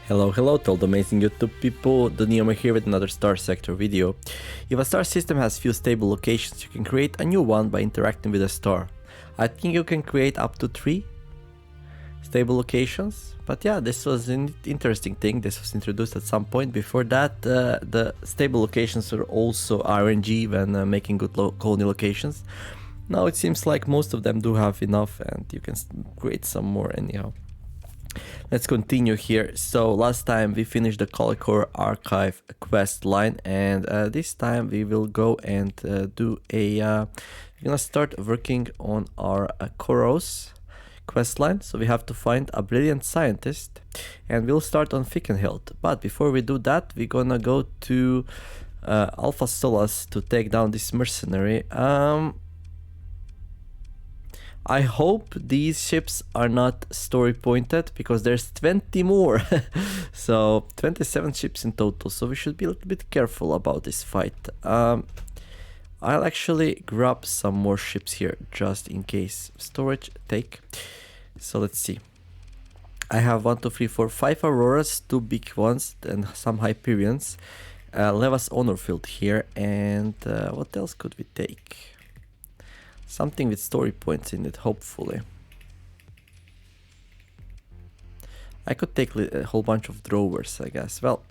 Hello to all the amazing YouTube people, Daniel here with another StarSector video. If a star system has few stable locations, you can create a new one by interacting with a star. I think you can create up to 3 stable locations, but yeah, this was an interesting thing. This was introduced at some point. Before that, the stable locations were also RNG when making good colony locations. Now it seems like most of them do have enough and you can create some more anyhow. Let's continue here. So last time we finished the Colicor archive quest line, and this time we will go and do a we're gonna start working on our Koros quest line. So we have to find a brilliant scientist, and we'll start on Fickenhild. But before we do that, we're gonna go to Alpha Solas to take down this mercenary. I hope these ships are not story pointed, because there's 20 more. So 27 ships in total, so we should be a little bit careful about this fight. I'll actually grab some more ships here just in case. Storage, take. So let's see. I have 1, 2, 3, 4, 5 Auroras, 2 big ones, and some Hyperions. Levas Honor Field here, and what else could we take? Something with story points in it, hopefully. I could take a whole bunch of drovers, I guess. Well,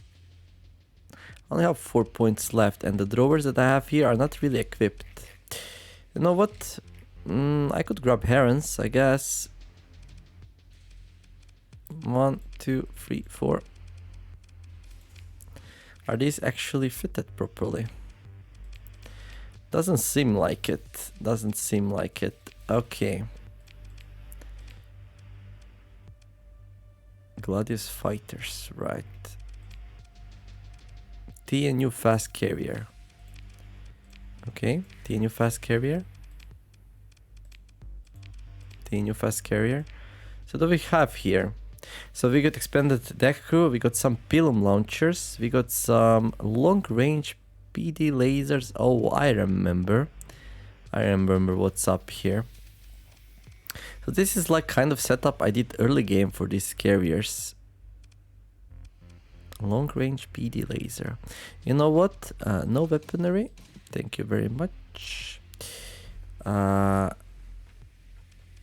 I only have 4 points left, and the drovers that I have here are not really equipped. You know what? I could grab herons, I guess. 1, 2, 3, 4. Are these actually fitted properly? Doesn't seem like it. Doesn't seem like it. Okay. Gladius fighters, right. TNU fast carrier. Okay, TNU fast carrier. TNU fast carrier. So what do we have here? So we got expanded deck crew, we got some pilum launchers, we got some long range PD lasers. Oh, I remember what's up here. So this is like kind of setup I did early game for these carriers. Long range PD laser. You know what? No weaponry. Thank you very much.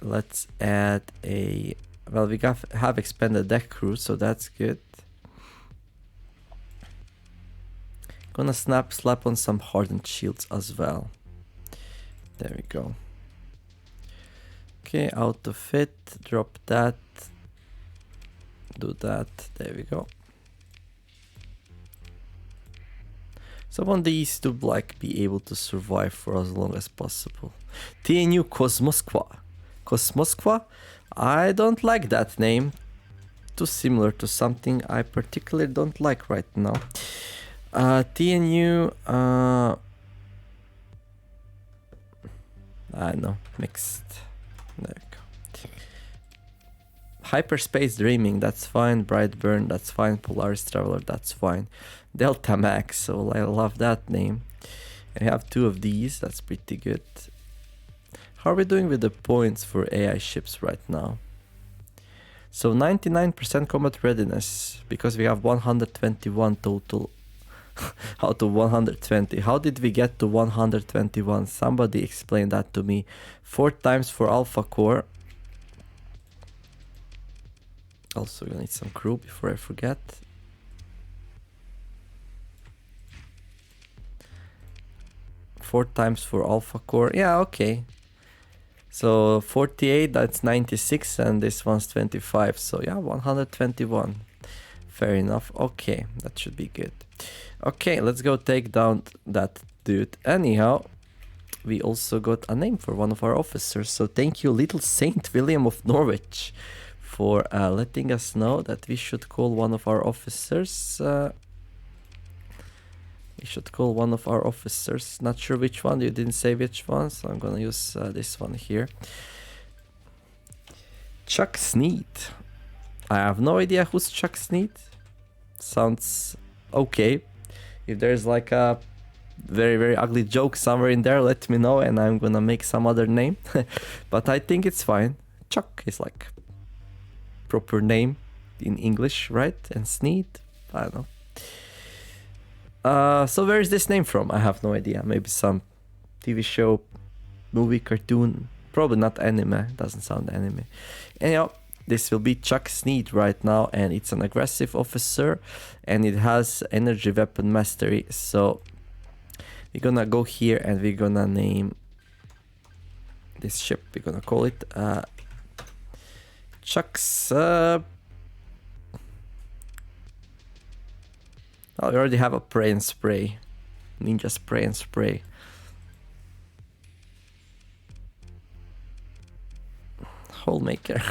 Let's add a... Well, we have expanded deck crew, so that's good. Gonna slap on some hardened shields as well. There we go. Okay, out of it. Drop that. Do that. There we go. So I want these to like be able to survive for as long as possible. TNU Kosmoskva. Kosmoskva? I don't like that name. Too similar to something I particularly don't like right now. TNU, I know, mixed. There we go. Hyperspace Dreaming, that's fine. Brightburn, that's fine. Polaris Traveler, that's fine. Delta Max, so I love that name. I have 2 of these, that's pretty good. How are we doing with the points for AI ships right now? So 99% combat readiness, because we have 121 total. Out of 120. How did we get to 121? Somebody explain that to me. 4 times for Alpha Core. Also, gonna need some crew before I forget. Four times for Alpha Core. Yeah, okay. So 48, that's 96, and this one's 25. So yeah, 121. Fair enough. Okay, that should be good. Okay, let's go take down that dude. Anyhow, we also got a name for one of our officers. So thank you, Little Saint William of Norwich, for letting us know that we should call one of our officers. We should call one of our officers. Not sure which one. You didn't say which one, so I'm gonna use this one here. Chuck Sneed. I have no idea who's Chuck Sneed. Sounds okay. If there's like a very, very ugly joke somewhere in there, let me know and I'm gonna make some other name. But I think it's fine. Chuck is like proper name. in English, right? And Sneed, I don't know. So where is this name from? I have no idea. Maybe some TV show, movie, cartoon. Probably not anime. Doesn't sound anime. Anyhow, this will be Chuck Sneed right now, and it's an aggressive officer, and it has energy weapon mastery. So we're gonna go here and we're gonna name this ship. We're gonna call it Chuck's. Oh, we already have a pray and spray. Ninja spray and spray. Hole maker.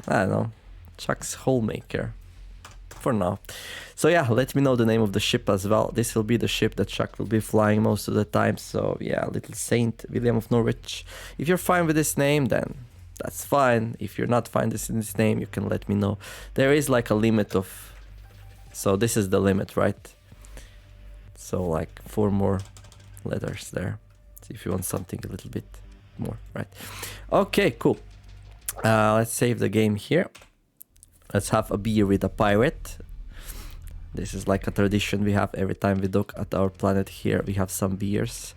I don't know. Chuck's hole maker. For now. So yeah, let me know the name of the ship as well. This will be the ship that Chuck will be flying most of the time. So yeah, Little Saint William of Norwich. If you're fine with this name, then that's fine. If you're not fine with this name, you can let me know. There is like a limit of... So this is the limit, right? So like 4 more letters there. So if you want something a little bit more, right? Okay, cool. Let's save the game here. Let's have a beer with a pirate. This is like a tradition we have every time we dock at our planet here. We have some beers.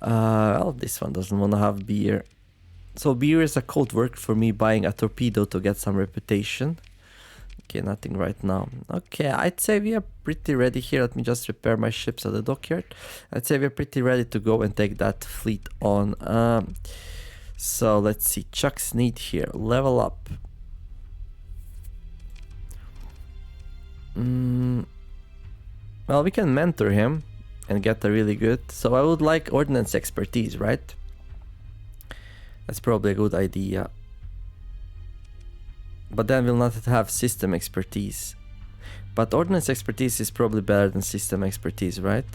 Well, this one doesn't want to have beer. So beer is a code word for me buying a torpedo to get some reputation. Okay, nothing right now. Okay, I'd say we are pretty ready here. Let me just repair my ships at the dockyard. I'd say we're pretty ready to go and take that fleet on. So let's see, Chuck Sneed here, level up. Well, we can mentor him and get a really good. So I would like ordnance expertise, right? That's probably a good idea. But then we'll not have system expertise. But ordnance expertise is probably better than system expertise, right?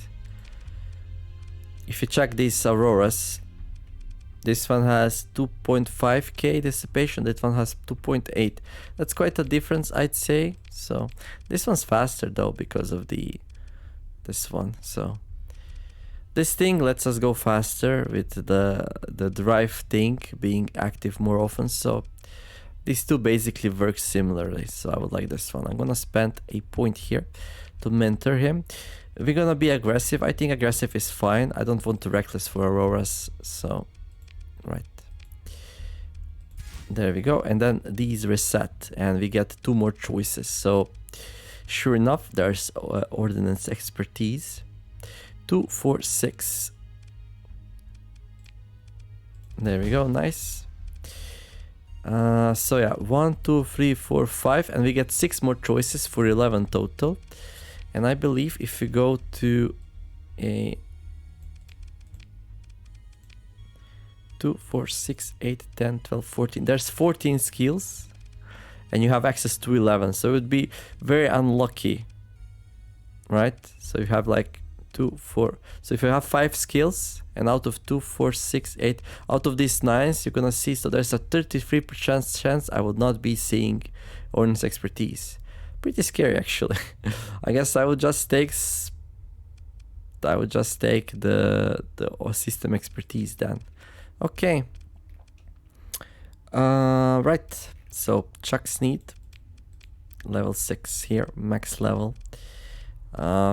If you check these Auroras, this one has 2.5k dissipation, that one has 2.8. That's quite a difference, I'd say. So this one's faster though because of this one. So this thing lets us go faster with the drive thing being active more often. So these two basically work similarly. So I would like this one. I'm gonna spend a point here to mentor him. We're gonna be aggressive. I think aggressive is fine. I don't want to reckless for Auroras. So right there we go, and then these reset and we get 2 more choices. So sure enough, there's ordnance expertise 2, 4, 6. There we go, nice. So yeah, 1, 2, 3, 4, 5, and we get 6 more choices for 11 total. And I believe if we go to a 2, 4, 6, 8, 10, 12, 14. There's 14 skills and you have access to 11. So it would be very unlucky, right? So you have like 2, 4. So if you have 5 skills and out of 2, 4, 6, 8, out of these 9s, you're gonna see, so there's a 33% chance I would not be seeing ordnance expertise. Pretty scary actually. I guess I would just take the system expertise then. Okay. Right. So Chuck Sneed, level 6 here, max level.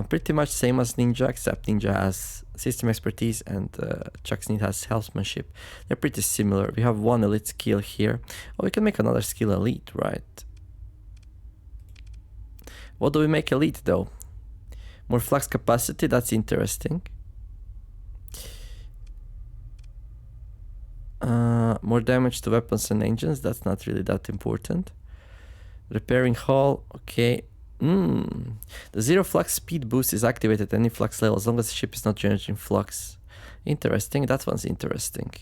Pretty much same as Ninja, except Ninja has system expertise and Chuck Sneed has healthmanship. They're pretty similar. We have 1 elite skill here. Oh, we can make another skill elite, right? What do we make elite though? More flux capacity, that's interesting. More damage to weapons and engines, that's not really that important. Repairing hull, okay. The 0 flux speed boost is activated at any flux level as long as the ship is not generating flux. Interesting, that one's interesting.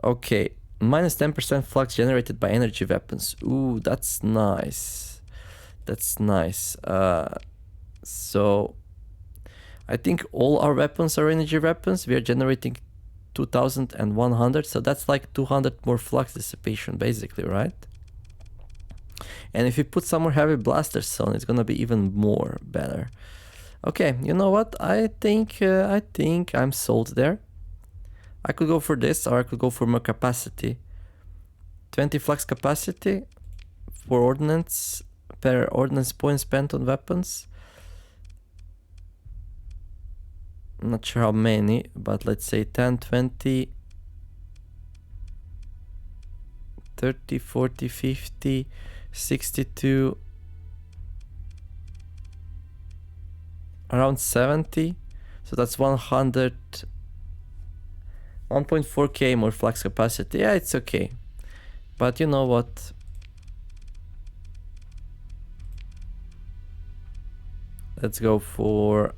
Okay, minus 10% flux generated by energy weapons. Ooh, that's nice. That's nice. So I think all our weapons are energy weapons. We are generating 2100, so that's like 200 more flux dissipation basically, right? And if you put some more heavy blasters on, it's gonna be even more better. Okay, you know what? I think I'm sold there. I could go for this, or I could go for more capacity. 20 flux capacity for ordnance per ordnance point spent on weapons. I'm not sure how many, but let's say 10, 20, 30, 40, 50, 62, around 70. So that's 100, 1.4k more flux capacity. Yeah, it's okay. But you know what? Let's go for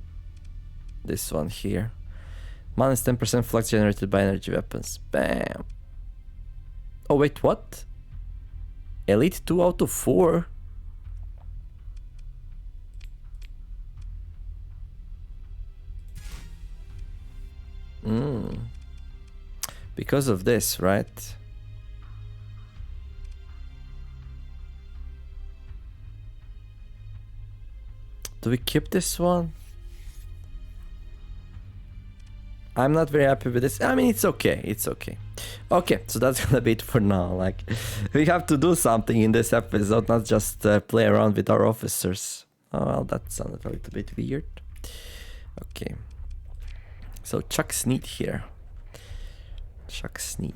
this one here. Minus 10% flux generated by energy weapons. Bam. Oh wait, what? Elite 2 out of 4? Because of this, right? Do we keep this one? I'm not very happy with this. I mean, it's okay. It's okay. Okay, so that's gonna be it for now. Like, we have to do something in this episode, not just play around with our officers. Oh, well, that sounded a little bit weird. Okay. So Chuck Sneed here. Chuck Sneed.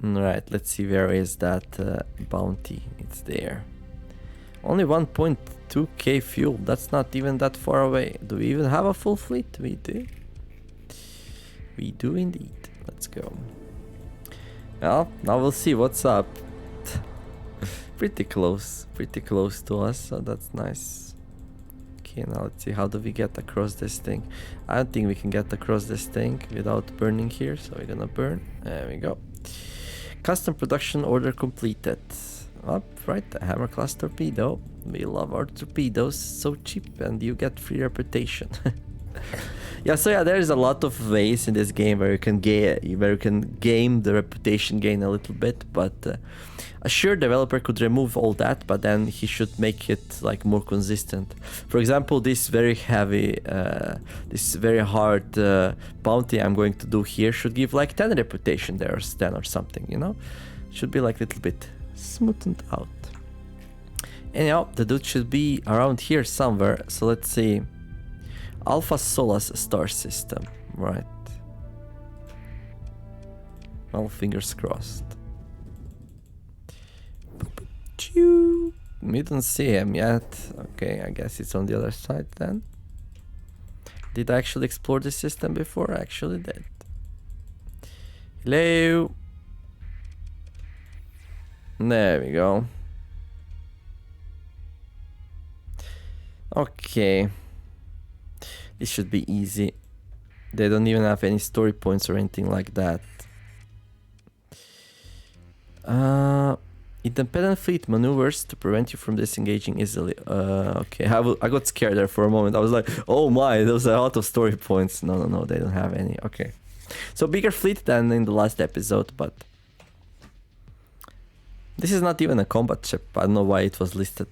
Alright, let's see where is that bounty. It's there. Only 1.2k fuel. That's not even that far away. Do we even have a full fleet? We do. We do indeed. Let's go. Well, now we'll see what's up. Pretty close to us, so that's nice. Okay, now let's see, how do we get across this thing? I don't think we can get across this thing without burning here, so we're gonna burn. There we go. Custom production order completed. Up, right, a hammer class torpedo. We love our torpedoes, so cheap, and you get free reputation. Yeah, so yeah, there's a lot of ways in this game where you can game the reputation gain a little bit, but a sure developer could remove all that, but then he should make it like more consistent. For example, this very heavy, this very hard bounty I'm going to do here should give like 10 reputation there, or 10 or something, you know? Should be like a little bit smoothened out. Anyhow, the dude should be around here somewhere, so let's see. Alpha Solas star system, right? Well, fingers crossed. We don't see him yet. Okay, I guess it's on the other side then. Did I actually explore this system before? I actually did. Hello. There we go. Okay. This should be easy. They don't even have any story points or anything like that. Independent fleet maneuvers to prevent you from disengaging easily. Okay, I got scared there for a moment. I was like, oh my, those are a lot of story points. No, they don't have any. Okay. So bigger fleet than in the last episode, but... This is not even a combat ship. I don't know why it was listed.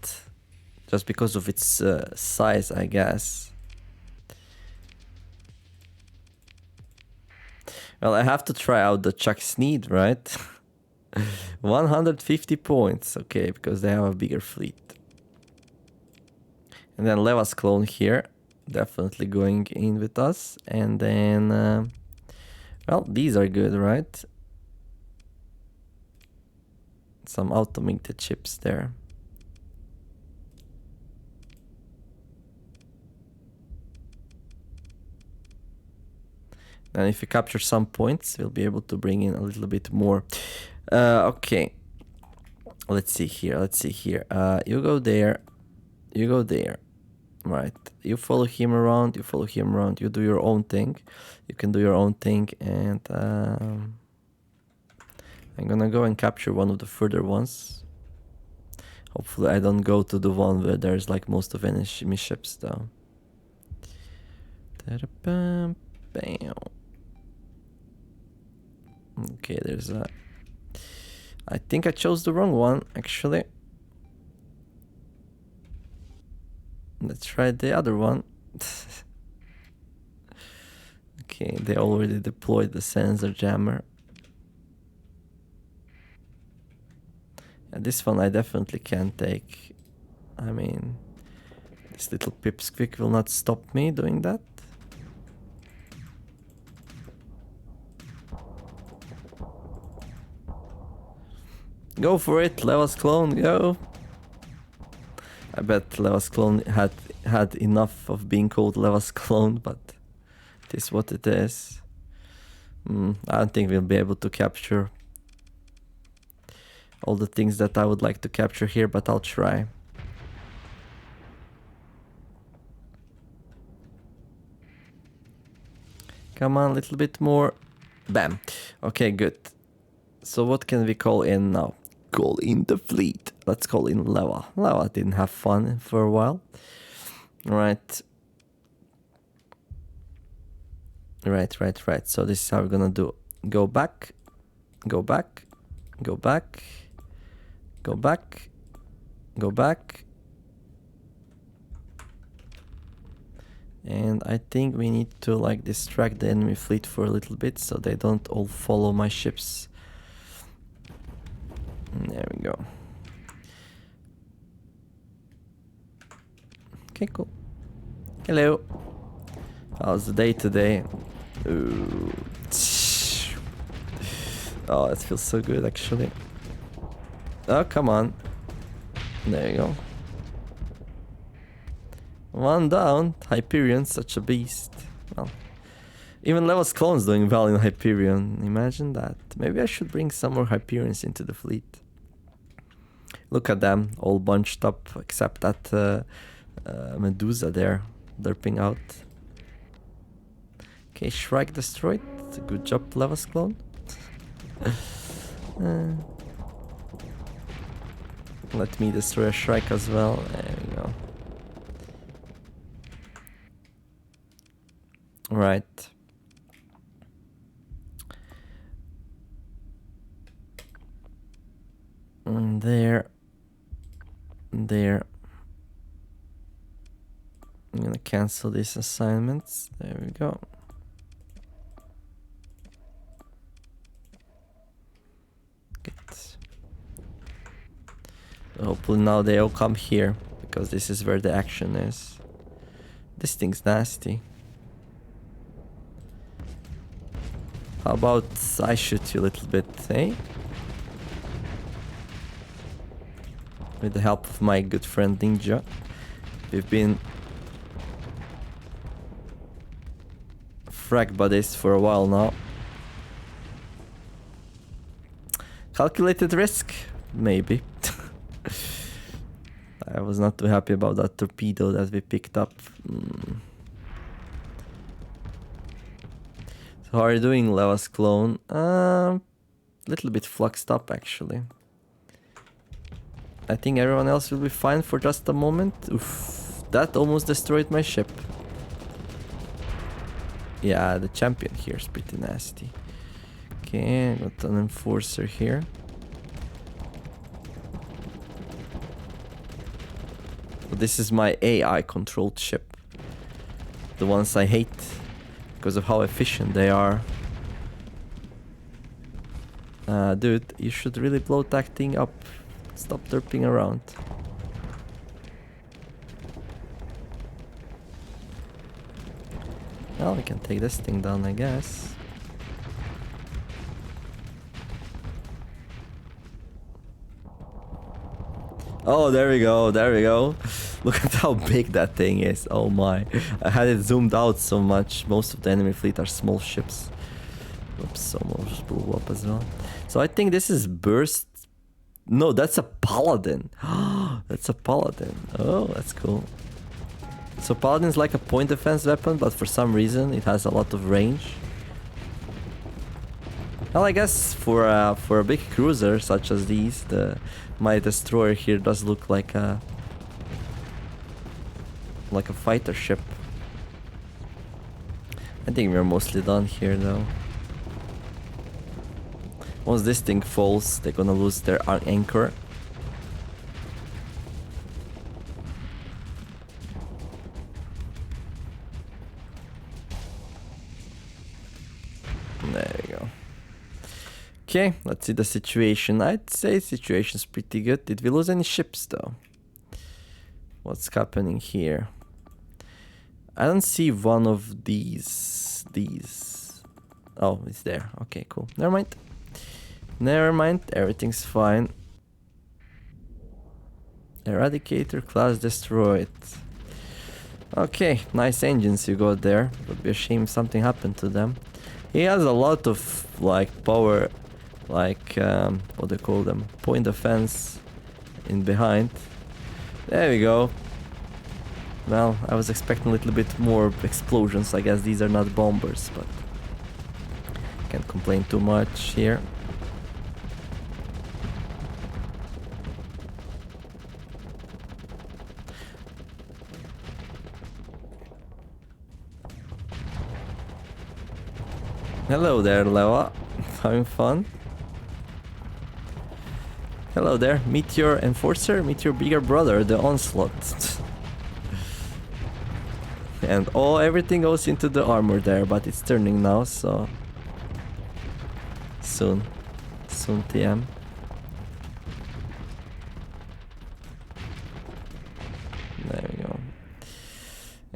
Just because of its size, I guess. Well, I have to try out the Chuck Sneed, right? 150 points, okay, because they have a bigger fleet. And then Leva's clone here, definitely going in with us. And then, well, these are good, right? Some automated chips there. And if we capture some points, we'll be able to bring in a little bit more. Okay. Let's see here. You go there. You go there. Right. You follow him around. You do your own thing. You can do your own thing. And I'm gonna go and capture one of the further ones. Hopefully I don't go to the one where there's like most of enemy ships though. Bam. Okay, there's a... I think I chose the wrong one, actually. Let's try the other one. Okay, they already deployed the sensor jammer. And this one I definitely can take. I mean, this little pipsqueak will not stop me doing that. Go for it, Leva's clone, go! I bet Leva's clone had enough of being called Leva's clone, but it is what it is. I don't think we'll be able to capture all the things that I would like to capture here, but I'll try. Come on, a little bit more. Bam. Okay, good. So what can we call in now? Call in the fleet. Let's call in Leva. Leva didn't have fun for a while. Right. Right. So this is how we're gonna do. Go back. Go back. Go back. Go back. Go back. And I think we need to like distract the enemy fleet for a little bit so they don't all follow my ships. There we go. Okay, cool. Hello. How's the day today? Ooh. Oh, it feels so good actually. Oh, come on. There you go. One down. Hyperion, such a beast. Well, even Leva's clone's doing well in Hyperion. Imagine that. Maybe I should bring some more Hyperions into the fleet. Look at them, all bunched up, except that Medusa there, derping out. Okay, Shrike destroyed. Good job, Leva's clone. Let me destroy a Shrike as well. There we go. Right. And there. I'm gonna cancel these assignments. There we go. Good. Hopefully now they all come here, because this is where the action is. This thing's nasty. How about I shoot you a little bit, eh? With the help of my good friend Ninja. We've been frag buddies for a while now. Calculated risk? Maybe. I was not too happy about that torpedo that we picked up. So how are you doing, Leva's clone? Little bit fluxed up actually. I think everyone else will be fine for just a moment. Oof, that almost destroyed my ship. Yeah, the champion here is pretty nasty. Okay, got an enforcer here. But this is my AI controlled ship. The ones I hate because of how efficient they are. Dude, you should really blow that thing up. Stop derping around. Well, we can take this thing down, I guess. Oh, there we go, there we go. Look at how big that thing is. Oh my. I had it zoomed out so much. Most of the enemy fleet are small ships. Oops, almost blew up as well. So I think this is burst. No, that's a paladin. That's a paladin. Oh, that's cool. So paladin is like a point defense weapon, but for some reason it has a lot of range. Well, I guess for a big cruiser such as these, my destroyer here does look like a fighter ship. I think we're mostly done here though. Once this thing falls, they're gonna lose their anchor. Okay, let's see the situation. I'd say situation's pretty good. Did we lose any ships though? What's happening here? I don't see one of these. Oh, it's there. Okay, cool. Never mind. Never mind. Everything's fine. Eradicator class destroyed. Okay, nice engines you got there. Would be a shame if something happened to them. He has a lot of like power, like what do they call them? Point defense in behind. There we go. Well, I was expecting a little bit more explosions. I guess these are not bombers, but can't complain too much here. Hello there, Lewa. Having fun? Hello there, meet your enforcer, meet your bigger brother, the onslaught. And everything goes into the armor there, but it's turning now, so soon TM. There we go.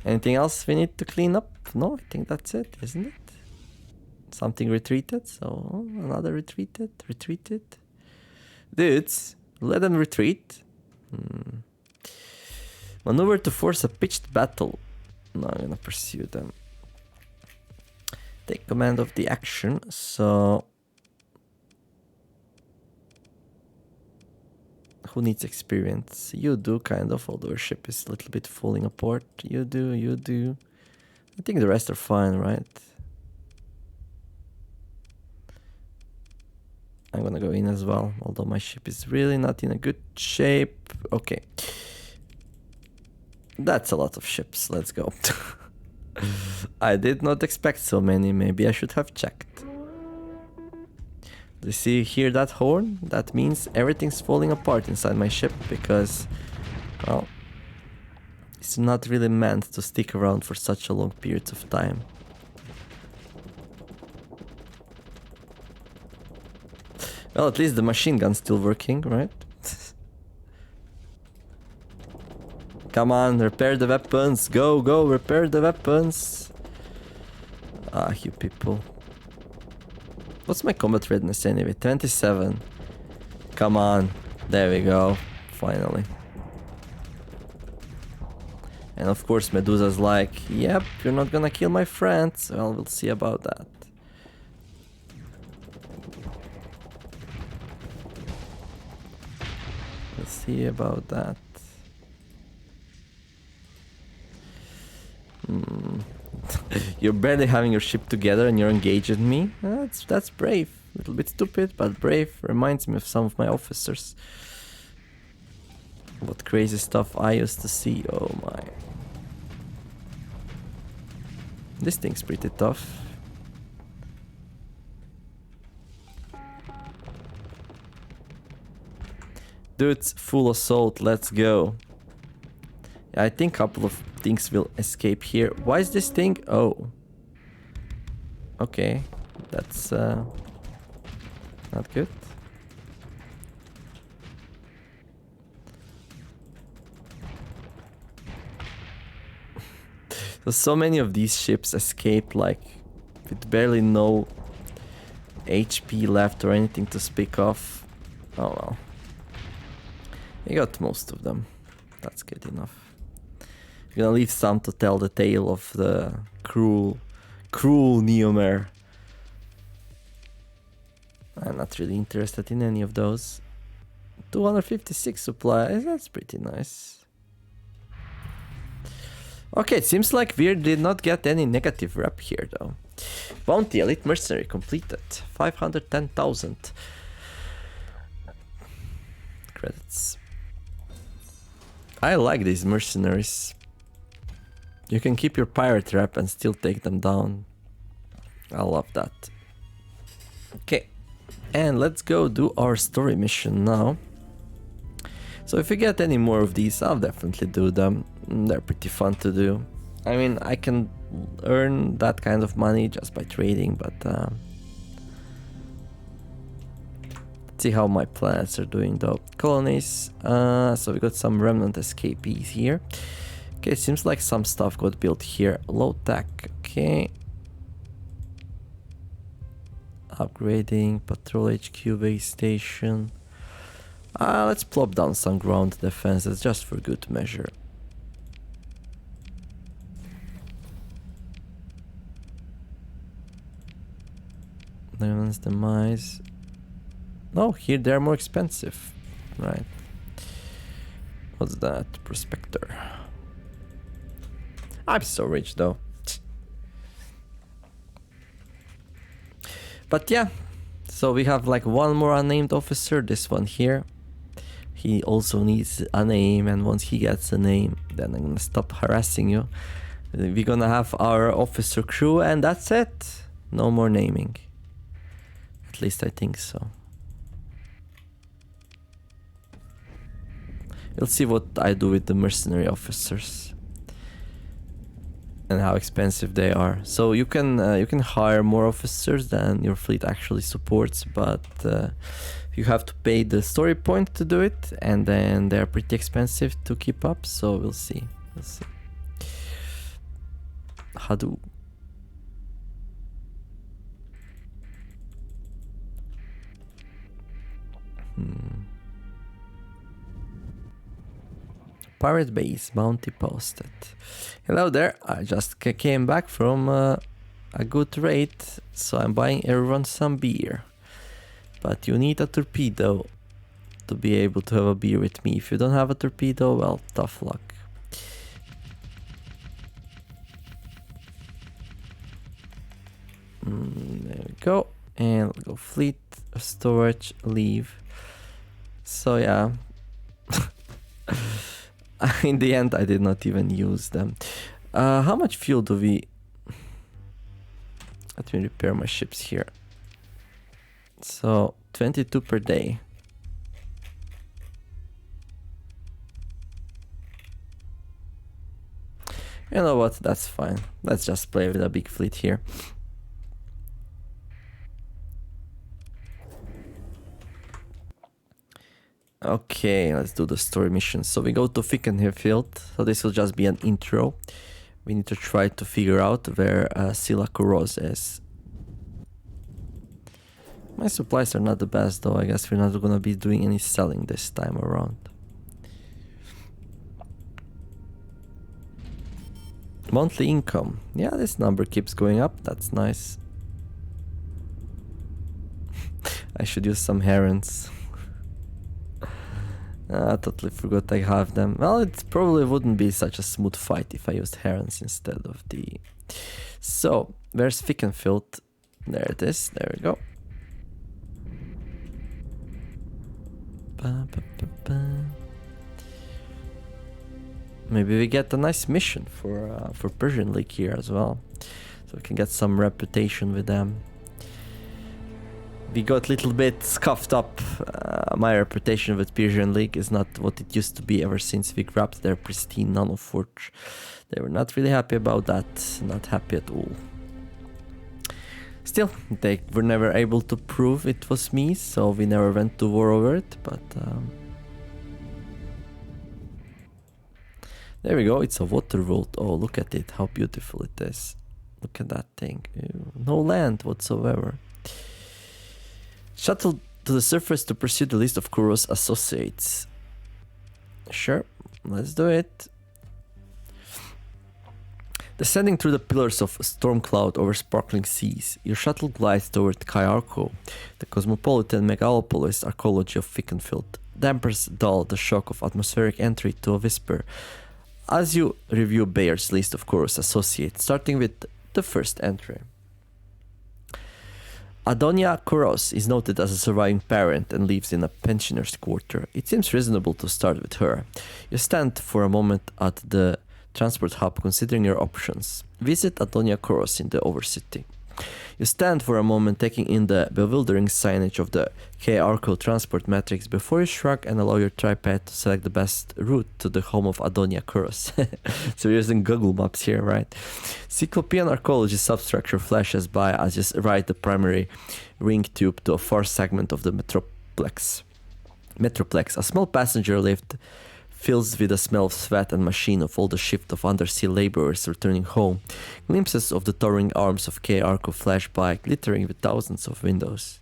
Anything else we need to clean up? No, I think that's it, isn't it? Something retreated, so another retreated. Dudes, let them retreat. Maneuver to force a pitched battle. No, I'm gonna pursue them. Take command of the action, so... Who needs experience? You do, kind of, although your ship is a little bit falling apart. You do. I think the rest are fine, right? I'm gonna go in as well, although my ship is really not in a good shape. Okay. That's a lot of ships, let's go. I did not expect so many, maybe I should have checked. Do you hear that horn? That means everything's falling apart inside my ship because, well, it's not really meant to stick around for such a long period of time. Well, at least the machine gun's still working, right? Come on, repair the weapons. Go, repair the weapons. Ah, you people. What's my combat readiness anyway? 27. Come on. There we go. Finally. And of course Medusa's like, yep, you're not gonna kill my friends. Well, we'll see about that. We'll see about that. You're barely having your ship together and you're engaging me? That's brave. A little bit stupid, but brave. Reminds me of some of my officers. What crazy stuff I used to see. Oh my. This thing's pretty tough. Dudes, full assault, let's go. I think a couple of things will escape here. Why is this thing? Oh. Okay. That's not good. So many of these ships escape like with barely no HP left or anything to speak of. Oh well. We got most of them. That's good enough. We're gonna leave some to tell the tale of the cruel Neomare. I'm not really interested in any of those. 256 supplies, that's pretty nice. Okay, it seems like Wheere did not get any negative rep here though. Bounty Elite Mercenary completed. 510,000 credits. I like these mercenaries. You can keep your pirate rep and still take them down. I love that. Okay, and let's go do our story mission now. So if we get any more of these, I'll definitely do them. They're pretty fun to do. I mean, I can earn that kind of money just by trading, but Let's see how my planets are doing though. Colonies, so we got some remnant escapees here. Okay, seems like some stuff got built here. Low tech, okay. Upgrading, patrol HQ base station. Let's plop down some ground defenses just for good measure. Netherlands demise. No, here they're more expensive. Right. What's that? Prospector. I'm so rich though. But yeah, so we have like one more unnamed officer, this one here. He also needs a name, and once he gets a name, then I'm gonna stop harassing you. We're gonna have our officer crew, and that's it. No more naming. At least I think so. We'll see what I do with the mercenary officers and how expensive they are. So you can hire more officers than your fleet actually supports, but you have to pay the story point to do it, and then they're pretty expensive to keep up. So we'll see. We'll see. Hadu. Pirate base, bounty posted. Hello there, I just came back from a good raid, so I'm buying everyone some beer. But you need a torpedo to be able to have a beer with me. If you don't have a torpedo, well, tough luck. There we go. And we'll go fleet, storage, leave. So yeah. In the end, I did not even use them. How much fuel do we... Let me repair my ships here. So, 22 per day. You know what? That's fine. Let's just play with a big fleet here. Okay, let's do the story mission. So we go to Fikenfield. So this will just be an intro. We need to try to figure out where Sila Kuros is. My supplies are not the best though. I guess we're not gonna be doing any selling this time around. Monthly income. Yeah, this number keeps going up. That's nice. I should use some herons. I totally forgot I have them. Well, it probably wouldn't be such a smooth fight if I used herons instead of the... So, where's Fikenfield? There it is. There we go. Maybe we get a nice mission for Persian League here as well. So we can get some reputation with them. We got a little bit scuffed up. My reputation with Persian League is not what it used to be ever since we grabbed their pristine nanoforge. They were not really happy about that. Not happy at all. Still, they were never able to prove it was me, so we never went to war over it, but... There we go, it's a water vault. Oh, look at it, how beautiful it is. Look at that thing. Ew, no land whatsoever. Shuttle to the surface to pursue the list of Kuros associates. Sure, let's do it. Descending through the pillars of storm cloud over sparkling seas, your shuttle glides toward Kayarko, the cosmopolitan megalopolis archaeology of Fikenfield. Dampers dull the shock of atmospheric entry to a whisper as you review Bayer's list of Kuros associates, starting with the first entry. Adonia Kuros is noted as a surviving parent and lives in a pensioner's quarter. It seems reasonable to start with her. You stand for a moment at the transport hub considering your options. Visit Adonia Kuros in the Overcity. You stand for a moment taking in the bewildering signage of the K-Arco transport matrix before you shrug and allow your tripod to select the best route to the home of Adonia Kuros. So we're using Google Maps here, right? Cyclopean archaeology substructure flashes by as you ride the primary ring tube to a far segment of the Metroplex, a small passenger lift fills with the smell of sweat and machine of all the shift of undersea laborers returning home. Glimpses of the towering arms of K. Arco flash by, glittering with thousands of windows.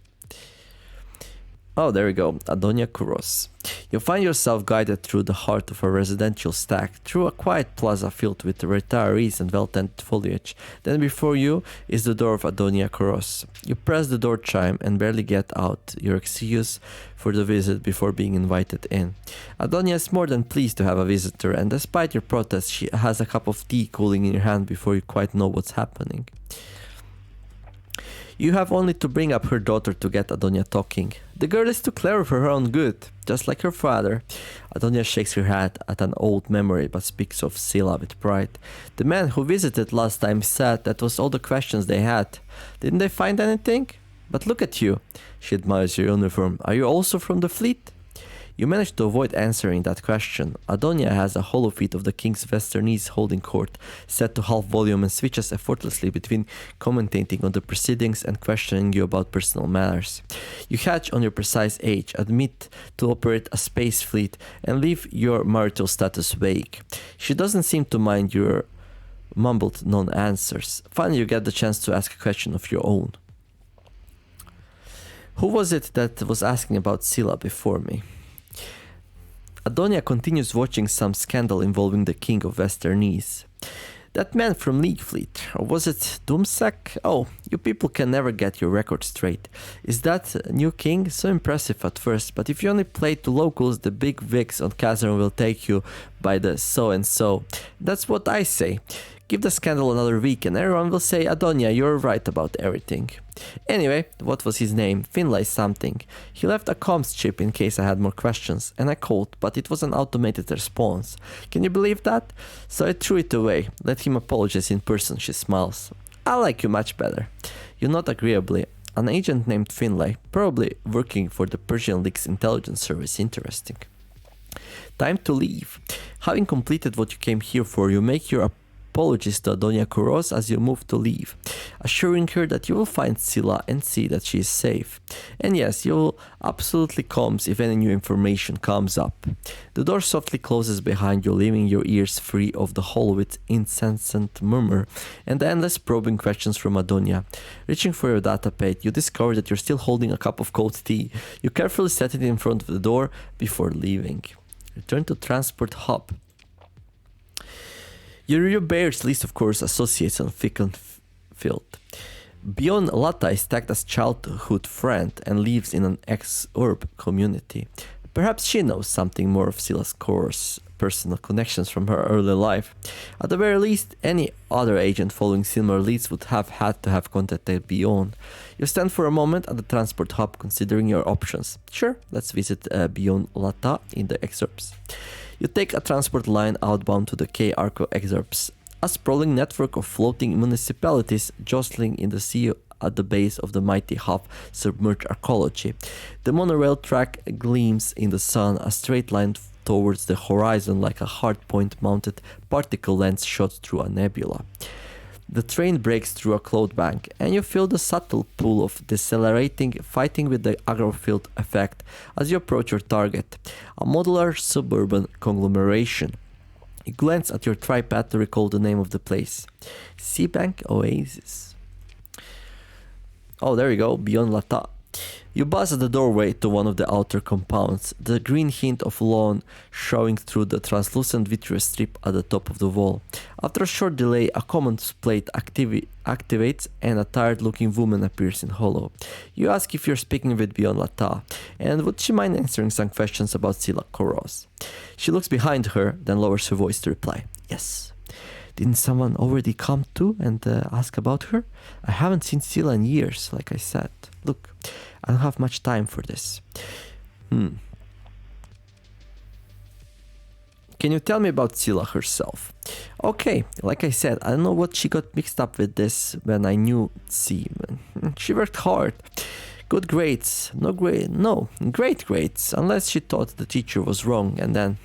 Oh, there we go, Adonia Kuros. You find yourself guided through the heart of a residential stack, through a quiet plaza filled with retirees and well-tended foliage. Then before you is the door of Adonia Kuros. You press the door chime and barely get out your excuse for the visit before being invited in. Adonia is more than pleased to have a visitor, and despite your protest, she has a cup of tea cooling in your hand before you quite know what's happening. You have only to bring up her daughter to get Adonia talking. The girl is too clever for her own good, just like her father. Adonia shakes her head at an old memory but speaks of Scylla with pride. The man who visited last time said that was all the questions they had. Didn't they find anything? But look at you. She admires your uniform. Are you also from the fleet? You manage to avoid answering that question. Adonia has a hollow feed of the King's Westernese holding court set to half volume and switches effortlessly between commentating on the proceedings and questioning you about personal matters. You hatch on your precise age, admit to operate a space fleet, and leave your marital status vague. She doesn't seem to mind your mumbled non-answers. Finally, you get the chance to ask a question of your own. Who was it that was asking about Scylla before me? Adonia continues watching some scandal involving the King of Westernese. That man from League Fleet, or was it Doomsack? Oh, you people can never get your record straight. Is that new king? So impressive at first, but if you only play to locals, the big wigs on Kazan will take you by the so-and-so. That's what I say. Give the scandal another week and everyone will say, Adonia, you're right about everything. Anyway, what was his name? Finlay something. He left a comms chip in case I had more questions, and I called, but it was an automated response. Can you believe that? So I threw it away. Let him apologize in person, she smiles. I like you much better. You nod agreeably. An agent named Finlay, probably working for the Persian League's intelligence service. Interesting. Time to leave. Having completed what you came here for, you make your apologies to Adonia Kuros as you move to leave, assuring her that you will find Scylla and see that she is safe. And yes, you will absolutely comms if any new information comes up. The door softly closes behind you, leaving your ears free of the hall with incessant murmur and the endless probing questions from Adonia. Reaching for your datapad, you discover that you're still holding a cup of cold tea. You carefully set it in front of the door before leaving. Return to Transport Hub. Your bear's list, of course, associates on Field. Beyond Lata is tagged as childhood friend and lives in an ex-Urb community. Perhaps she knows something more of Scylla's course, personal connections from her early life. At the very least, any other agent following similar leads would have had to have contacted Beyond. You stand for a moment at the transport hub considering your options. Sure, let's visit Beyond Lata in the excerpts. You take a transport line outbound to the K Arco excerpts, a sprawling network of floating municipalities jostling in the sea at the base of the mighty half-submerged arcology. The monorail track gleams in the sun, a straight line towards the horizon like a hardpoint-mounted particle lens shot through a nebula. The train breaks through a cloud bank, and you feel the subtle pull of decelerating, fighting with the agrofield effect as you approach your target, a modular suburban conglomeration. You glance at your tripad to recall the name of the place. Seabank Oasis. Oh, there you go, Beyond Lata. You buzz at the doorway to one of the outer compounds, the green hint of lawn showing through the translucent vitreous strip at the top of the wall. After a short delay, a commands plate activates and a tired-looking woman appears in hollow. You ask if you're speaking with Beyond Lata, and would she mind answering some questions about Scylla Koros. She looks behind her, then lowers her voice to reply, yes. Didn't someone already come to and ask about her? I haven't seen Scylla in years, like I said. Look, I don't have much time for this. Can you tell me about Scylla herself? Okay, like I said, I don't know what she got mixed up with this when I knew she worked hard. Good grades. No, great grades. Unless she thought the teacher was wrong, and then,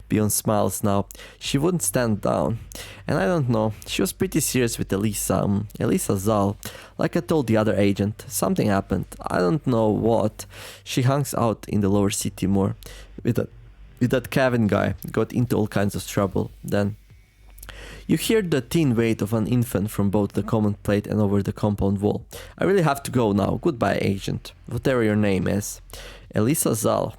beyond smiles now, she wouldn't stand down. And I don't know, she was pretty serious with Elisa, Elisa Zal. Like I told the other agent, something happened. I don't know what. She hangs out in the lower city more. With that Kevin guy, got into all kinds of trouble. Then you hear the thin weight of an infant from both the command plate and over the compound wall. I really have to go now. Goodbye, agent. Whatever your name is. Elisa Zal.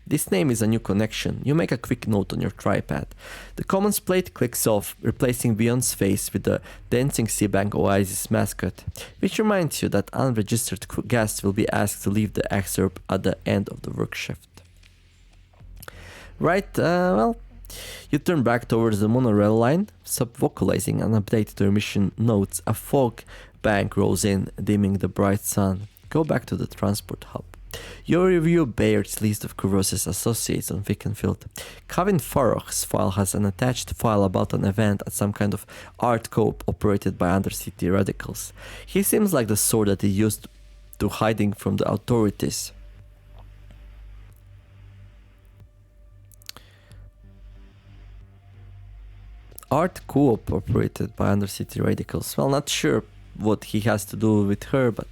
This name is a new connection. You make a quick note on your tripad. The commands plate clicks off, replacing Beyond's face with the dancing Seabank Oasis mascot, which reminds you that unregistered guests will be asked to leave the excerpt at the end of the work shift. Right, well, you turn back towards the monorail line, sub-vocalizing an update to your mission notes. A fog bank rolls in, dimming the bright sun. Go back to the transport hub. You review Bayard's list of Kuros's associates on Vickenfield. Kevin Farroch's file has an attached file about an event at some kind of art co-op operated by undercity radicals. He seems like the sort that he used to hiding from the authorities. Art co-op operated by undercity radicals. Well, not sure what he has to do with her, but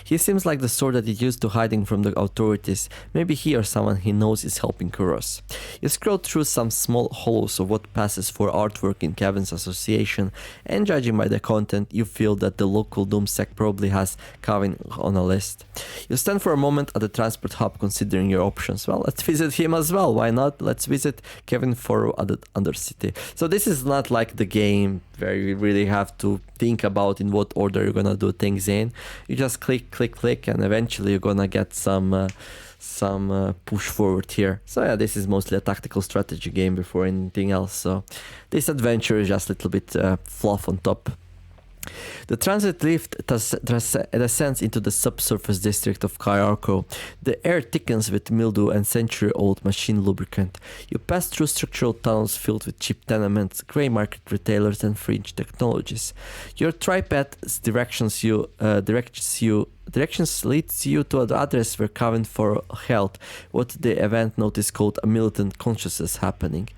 he seems like the sort that is used to hiding from the authorities. Maybe he or someone he knows is helping Kuros. You scroll through some small hollows of what passes for artwork in Kevin's association, and judging by the content, you feel that the local Doomsec probably has Kevin on a list. You stand for a moment at the transport hub considering your options. Well, let's visit him as well. Why not? Let's visit Kevin Farrow at the Undercity. So this is not like the game where you really have to think about in what order you're gonna do things in. You just click, and eventually you're gonna get some push forward here. So yeah, this is mostly a tactical strategy game before anything else. So this adventure is just a little bit fluff on top. The transit lift descends into the subsurface district of Kayarko. The air thickens with mildew and century-old machine lubricant. You pass through structural tunnels filled with cheap tenements, grey market retailers, and fringe technologies. Your tripod directions leads you to the address where Kevin Farrow held what the event notice called a militant consciousness happening.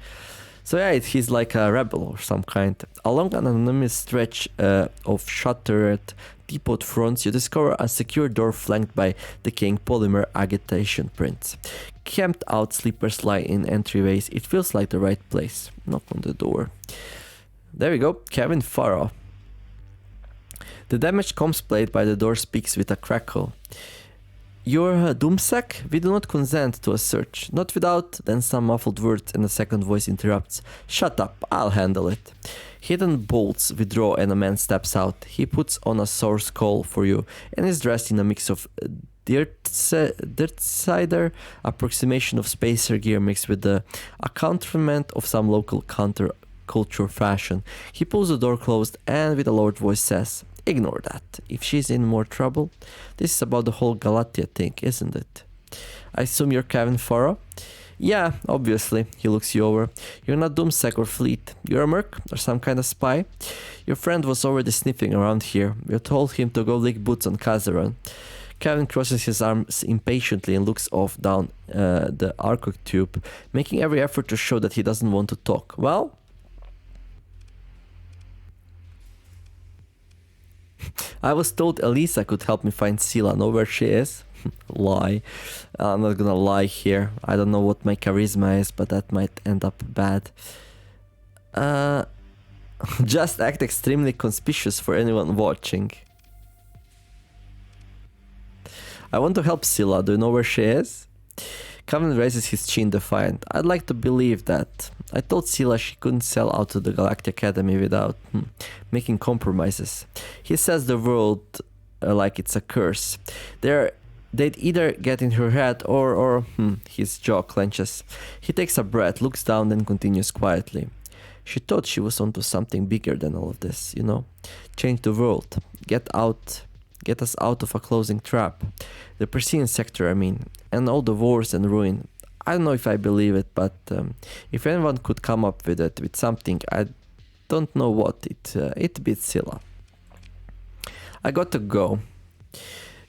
So yeah, he's like a rebel or some kind. Along an anonymous stretch of shuttered depot fronts, you discover a secure door flanked by decaying polymer agitation prints. Camped out sleepers lie in entryways. It feels like the right place. Knock on the door. There we go, Kevin Farrow. The damaged comms plate by the door speaks with a crackle. You're Doomsec? We do not consent to a search. Not without, then some muffled words and a second voice interrupts. Shut up, I'll handle it. Hidden bolts withdraw and a man steps out. He puts on a source call for you and is dressed in a mix of dirt cider, approximation of spacer gear mixed with the accompaniment of some local counterculture fashion. He pulls the door closed and with a lowered voice says, "Ignore that. If she's in more trouble, this is about the whole Galatia thing, isn't it? I assume you're Kevin Farrow?" "Yeah, obviously." He looks you over. "You're not Doomsec or Fleet. You're a merc or some kind of spy? Your friend was already sniffing around here. You told him to go lick boots on Kazaron." Kevin crosses his arms impatiently and looks off down the Arco tube, making every effort to show that he doesn't want to talk. "Well, I was told Elisa could help me find Sila. Know where she is?" Lie. I'm not gonna lie here. I don't know what my charisma is, but that might end up bad. Just act extremely conspicuous for anyone watching. "I want to help Sila. Do you know where she is?" Kevin raises his chin defiant. "I'd like to believe that. I told Sila she couldn't sell out to the Galactic Academy without making compromises. He says the world like it's a curse. They'd either get in her head or his jaw clenches. He takes a breath, looks down, then continues quietly. "She thought she was onto something bigger than all of this, you know? Change the world. Get us out of a closing trap. The Persean sector, I mean. And all the wars and ruin. I don't know if I believe it, but if anyone could come up with something, I don't know what, it beats Scylla. I got to go."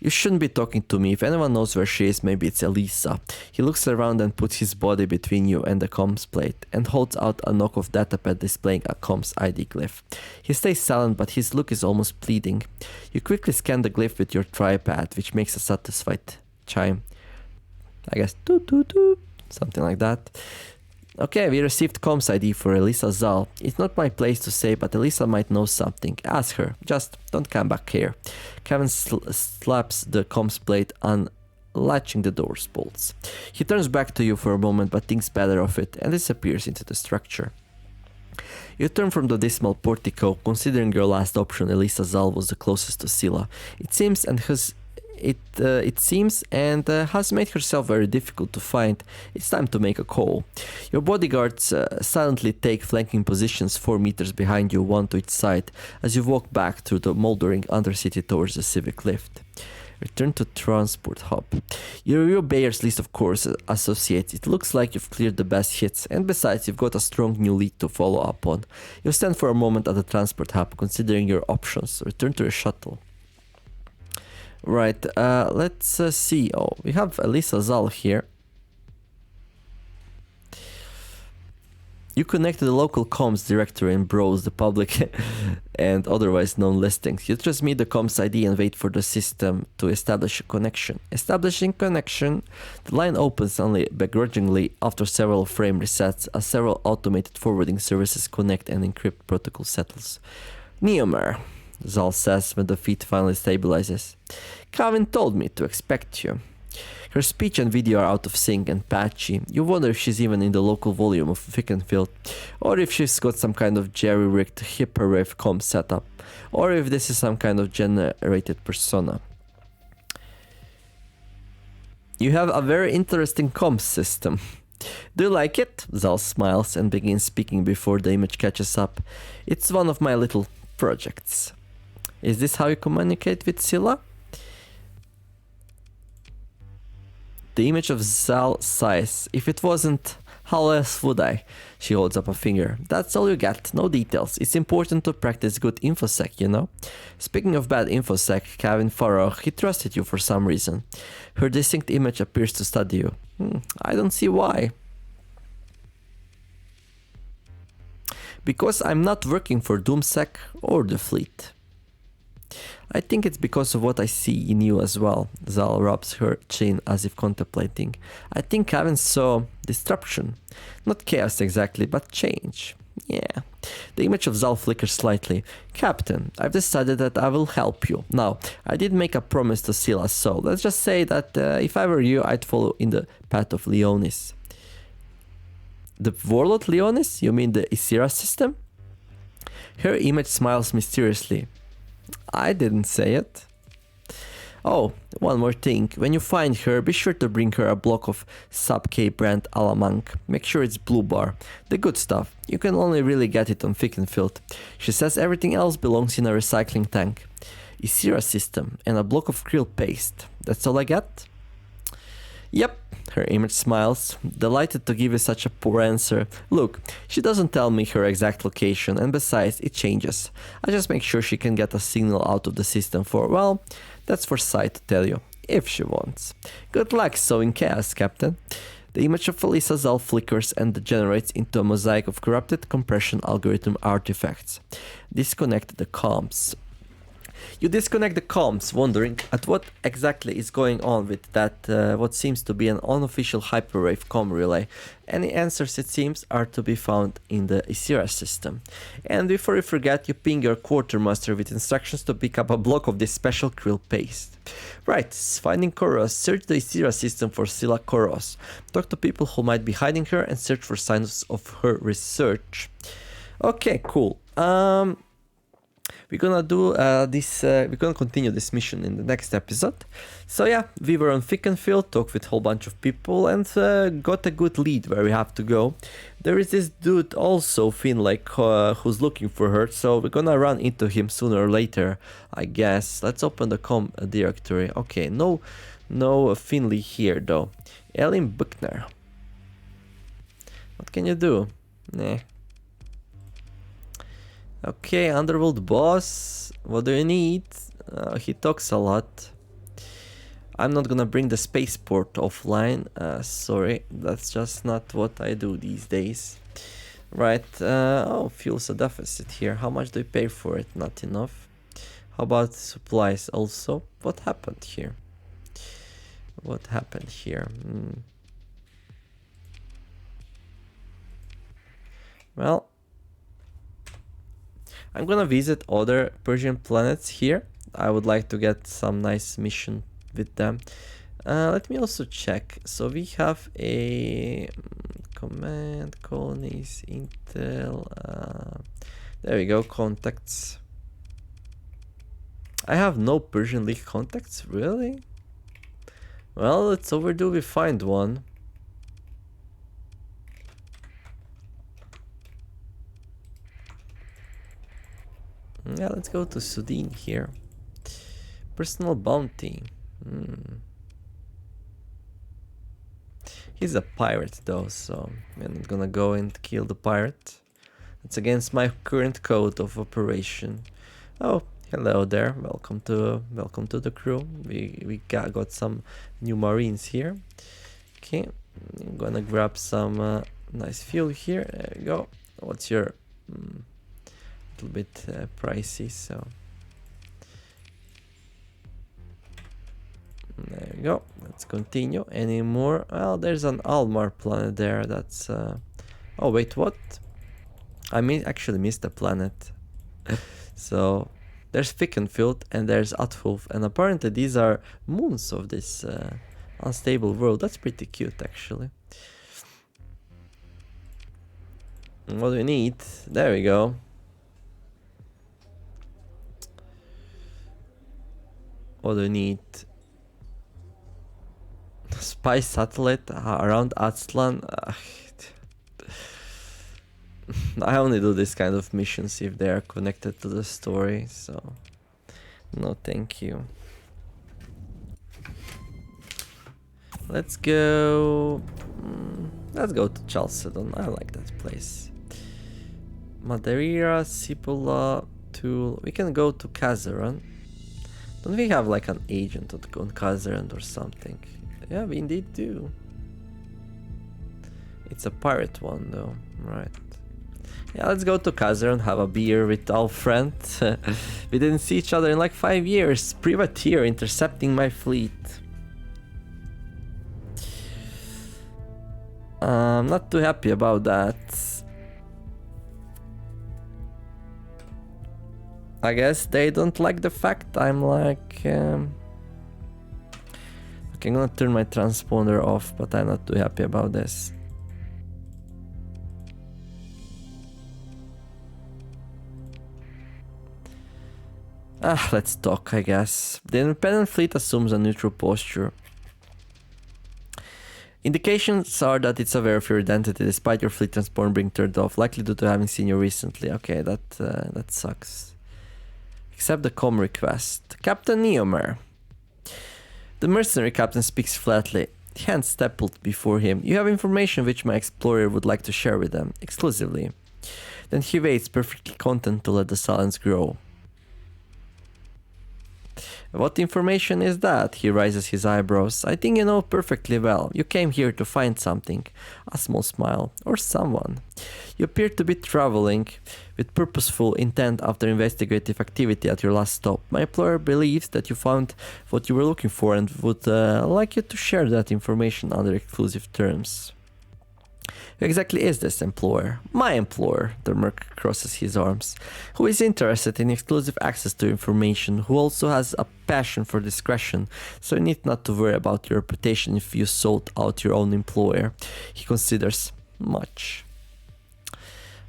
You shouldn't be talking to me. If anyone knows where she is, maybe it's Elisa. He looks around and puts his body between you and the comms plate and holds out a knockoff datapad displaying a comms ID glyph. He stays silent, but his look is almost pleading. You quickly scan the glyph with your tripad, which makes a satisfied chime. I guess toot toot toot, something like that. Okay, we received comms ID for Elisa Zal. It's not my place to say, but Elisa might know something. Ask her. Just don't come back here. Kevin slaps the comms plate on latching the door's bolts. He turns back to you for a moment, but thinks better of it and disappears into the structure. You turn from the dismal portico, considering your last option. Elisa Zal was the closest to Scylla. It seems and has made herself very difficult to find. It's time to make a call. Your bodyguards silently take flanking positions 4 meters behind you, one to each side, as you walk back through the moldering undercity towards the civic lift. Return to transport hub. You review Bayer's list of course associates. It looks like you've cleared the best hits, and besides you've got a strong new lead to follow up on. You stand for a moment at the transport hub, considering your options. Return to your shuttle. Right, let's see. Oh, we have Elisa Zal here. You connect to the local comms directory and browse the public and otherwise known listings. You transmit the comms ID and wait for the system to establish a connection. Establishing connection, the line opens only begrudgingly after several frame resets as several automated forwarding services connect and encrypt protocol settles. Neomer, Zal says when the feed finally stabilizes. Kevin told me to expect you. Her speech and video are out of sync and patchy. You wonder if she's even in the local volume of Fickenfield, or if she's got some kind of jerry-rigged hyperwave comm setup, or if this is some kind of generated persona. You have a very interesting comm system. Do you like it? Zal smiles and begins speaking before the image catches up. It's one of my little projects. Is this how you communicate with Scylla? The image of Zal sighs. If it wasn't, how else would I? She holds up a finger. That's all you get, no details. It's important to practice good infosec, you know? Speaking of bad infosec, Kevin Farrow, he trusted you for some reason. Her distinct image appears to study you. I don't see why. Because I'm not working for Doomsec or the fleet. I think it's because of what I see in you as well. Zal rubs her chin as if contemplating. I think Kevin saw disruption. Not chaos exactly, but change. Yeah. The image of Zal flickers slightly. Captain, I've decided that I will help you. Now, I did make a promise to Scylla, so let's just say that if I were you, I'd follow in the path of Leonis. The warlord Leonis? You mean the Isira system? Her image smiles mysteriously. I didn't say it. Oh, one more thing. When you find her, be sure to bring her a block of Sub-K brand Alamanc. Make sure it's blue bar. The good stuff. You can only really get it on Fickenfield. She says everything else belongs in a recycling tank. Isira system and a block of krill paste. That's all I get? Yep. Her image smiles, delighted to give you such a poor answer. Look, she doesn't tell me her exact location, and besides, it changes. I just make sure she can get a signal out of the system for, well, that's for Sai to tell you, if she wants. Good luck sowing chaos, Captain. The image of Elisa Zal flickers and degenerates into a mosaic of corrupted compression algorithm artifacts. Disconnect the comms. You disconnect the comms, wondering at what exactly is going on with that, what seems to be an unofficial hyperwave comm relay. Any answers, it seems, are to be found in the Isira system. And before you forget, you ping your quartermaster with instructions to pick up a block of this special krill paste. Right, finding Koros, search the Isira system for Scylla Koros. Talk to people who might be hiding her and search for signs of her research. Okay, cool. We're gonna do we're gonna continue this mission in the next episode. So yeah, we were on Fickenfield, talked with a whole bunch of people, and got a good lead where we have to go. There is this dude also, Finlake, who's looking for her, so we're gonna run into him sooner or later, I guess. Let's open the comm directory. Okay, no Finley here though. Elin Buchner. What can you do? Nah. Okay, Underworld boss, what do you need? He talks a lot. I'm not gonna bring the spaceport offline. Sorry, that's just not what I do these days. Right, oh, fuel's a deficit here. How much do we pay for it? Not enough. How about supplies also? What happened here? What happened here? Well, I'm gonna visit other Persian planets here. I would like to get some nice mission with them. Let me also check. So we have a command, colonies, intel. There we go, contacts. I have no Persian League contacts, really? Well, it's overdue we find one. Yeah, let's go to Sudan here. Personal bounty. He's a pirate though, so I'm not gonna go and kill the pirate. It's against my current code of operation. Oh, hello there. Welcome to the crew. We got some new marines here. Okay, I'm gonna grab some nice fuel here. There we go. What's your little bit pricey, so there we go. Let's continue. Any more? Well, there's an Almar planet there. That's oh wait, what? I actually missed a planet. So there's Fickenfield and there's Atfulf, and apparently these are moons of this unstable world. That's pretty cute, actually. What do we need? There we go. What do we need? Spy satellite around Aztlan. I only do this kind of missions if they are connected to the story, so no thank you. Let's go to Chalcedon. I like that place. Madeira, Cibola, Tool. We can go to Kazaran. Don't we have like an agent on Kazaran or something? Yeah, we indeed do. It's a pirate one though, right? Yeah, let's go to Kazaran, have a beer with our friend. We didn't see each other in like 5 years. Privateer intercepting my fleet. I'm not too happy about that. I guess they don't like the fact I'm like... Okay, I'm gonna turn my transponder off, but I'm not too happy about this. Let's talk, I guess. The independent fleet assumes a neutral posture. Indications are that it's aware of your identity despite your fleet transponder being turned off, likely due to having seen you recently. Okay, that sucks. Accept the comm request. Captain Neomer. The mercenary captain speaks flatly, hands stippled before him. You have information which my explorer would like to share with them, exclusively. Then he waits, perfectly content to let the silence grow. What information is that? He raises his eyebrows. I think you know perfectly well. You came here to find something. A small smile. Or someone. You appear to be traveling with purposeful intent after investigative activity at your last stop. My employer believes that you found what you were looking for and would like you to share that information under exclusive terms. Who exactly is this employer? My employer, the merc crosses his arms, who is interested in exclusive access to information, who also has a passion for discretion, so you need not to worry about your reputation if you sought out your own employer. He considers much.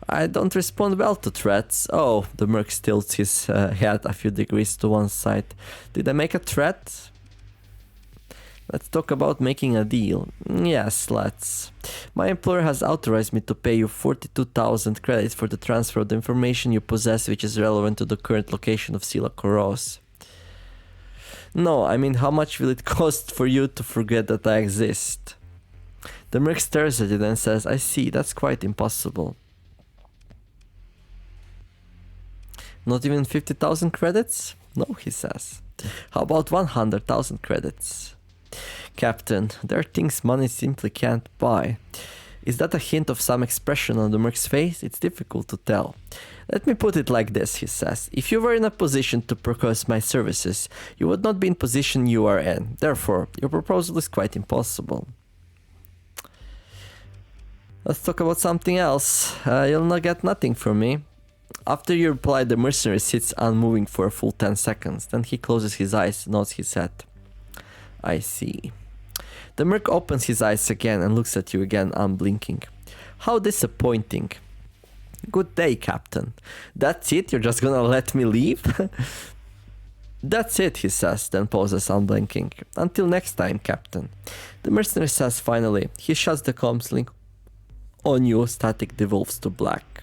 I don't respond well to threats. Oh, the merc tilts his head a few degrees to one side. Did I make a threat? Let's talk about making a deal. Yes, let's. My employer has authorized me to pay you 42,000 credits for the transfer of the information you possess which is relevant to the current location of Sila Koros. No, I mean how much will it cost for you to forget that I exist? The merc stares at it and says, I see, that's quite impossible. Not even 50,000 credits? No, he says. How about 100,000 credits? Captain, there are things money simply can't buy. Is that a hint of some expression on the merc's face? It's difficult to tell. Let me put it like this, he says. If you were in a position to purchase my services, you would not be in position you are in. Therefore, your proposal is quite impossible. Let's talk about something else. You'll not get nothing from me. After you reply, the mercenary sits unmoving for a full 10 seconds. Then he closes his eyes, nods his head. I see. The merc opens his eyes again and looks at you again, unblinking. How disappointing. Good day, Captain. That's it? You're just gonna let me leave? That's it, he says, then pauses, unblinking. Until next time, Captain. The mercenary says finally. He shuts the comms link on you, static devolves to black.